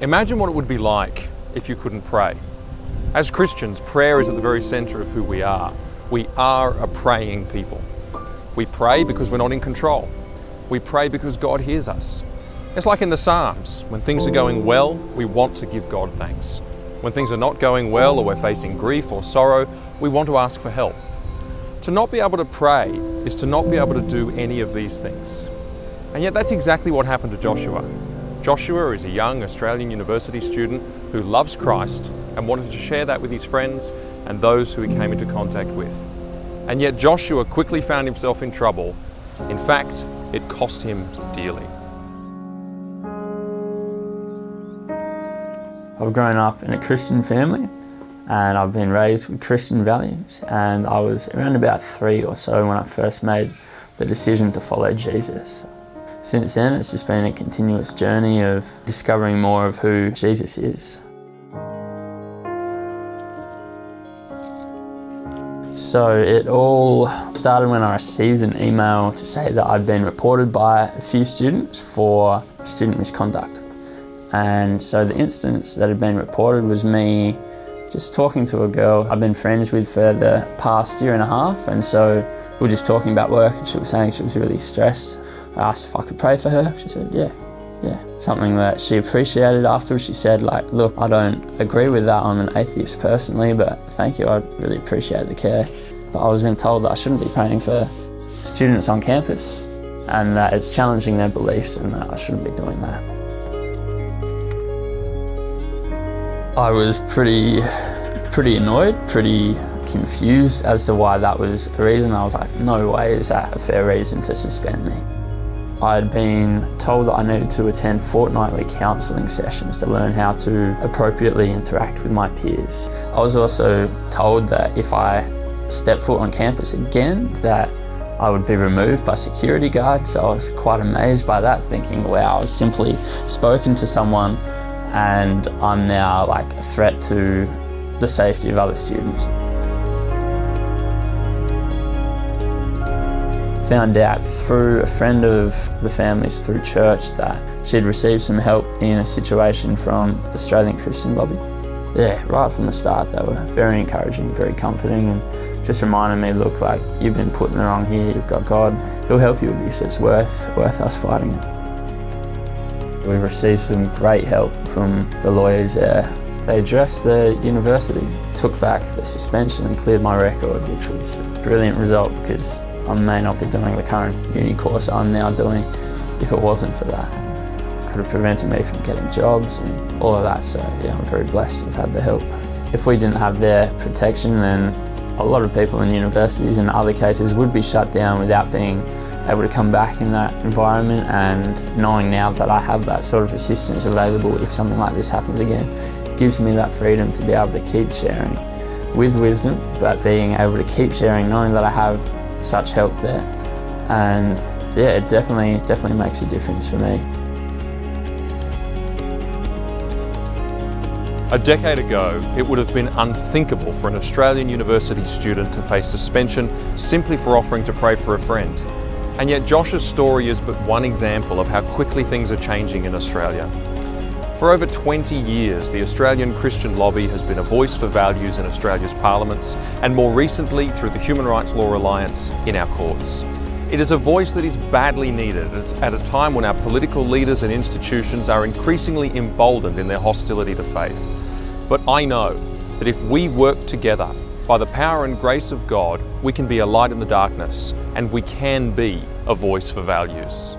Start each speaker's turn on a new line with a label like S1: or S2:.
S1: Imagine what it would be like if you couldn't pray. As Christians, prayer is at the very center of who we are. We are a praying people. We pray because we're not in control. We pray because God hears us. It's like in the Psalms. When things are going well, we want to give God thanks. When things are not going well or we're facing grief or sorrow, we want to ask for help. To not be able to pray is to not be able to do any of these things. And yet that's exactly what happened to Joshua. Joshua is a young Australian university student who loves Christ and wanted to share that with his friends and those who he came into contact with. And yet Joshua quickly found himself in trouble. In fact, it cost him dearly.
S2: I've grown up in a Christian family and I've been raised with Christian values, and I was around about 3 or so when I first made the decision to follow Jesus. Since then, it's just been a continuous journey of discovering more of who Jesus is. So it all started when I received an email to say that I'd been reported by a few students for student misconduct. And so the instance that had been reported was me just talking to a girl I've been friends with for the past 1.5 years, and so we were just talking about work and she was saying she was really stressed. I asked if I could pray for her. She said, yeah. Something that she appreciated afterwards. She said, look, I don't agree with that. I'm an atheist personally, but thank you, I really appreciate the care. But I was then told that I shouldn't be praying for students on campus and that it's challenging their beliefs and that I shouldn't be doing that. I was pretty annoyed, pretty confused as to why that was a reason. I was like, no way is that a fair reason to suspend me. I'd been told that I needed to attend fortnightly counselling sessions to learn how to appropriately interact with my peers. I was also told that if I stepped foot on campus again, that I would be removed by security guards. So I was quite amazed by that, thinking, wow, I've simply spoken to someone and I'm now like a threat to the safety of other students. Found out through a friend of the family's through church that she'd received some help in a situation from Australian Christian Lobby. Yeah, right from the start they were very encouraging, very comforting, and just reminded me, look, like, you've been put in the wrong here, you've got God, He'll help you with this, it's worth us fighting it. We've received some great help from the lawyers there. They addressed the university, took back the suspension and cleared my record, which was a brilliant result because I may not be doing the current uni course I'm now doing if it wasn't for that. It could have prevented me from getting jobs and all of that, so yeah, I'm very blessed to have had the help. If we didn't have their protection, then a lot of people in universities in other cases would be shut down without being able to come back in that environment, and knowing now that I have that sort of assistance available if something like this happens again, gives me that freedom to be able to keep sharing with wisdom, but being able to keep sharing knowing that I have such help there. And yeah, it definitely makes a difference for me.
S1: A decade ago, it would have been unthinkable for an Australian university student to face suspension simply for offering to pray for a friend. And yet Josh's story is but one example of how quickly things are changing in Australia. For over 20 years, the Australian Christian Lobby has been a voice for values in Australia's parliaments, and more recently through the Human Rights Law Alliance in our courts. It is a voice that is badly needed at a time when our political leaders and institutions are increasingly emboldened in their hostility to faith. But I know that if we work together, by the power and grace of God, we can be a light in the darkness, and we can be a voice for values.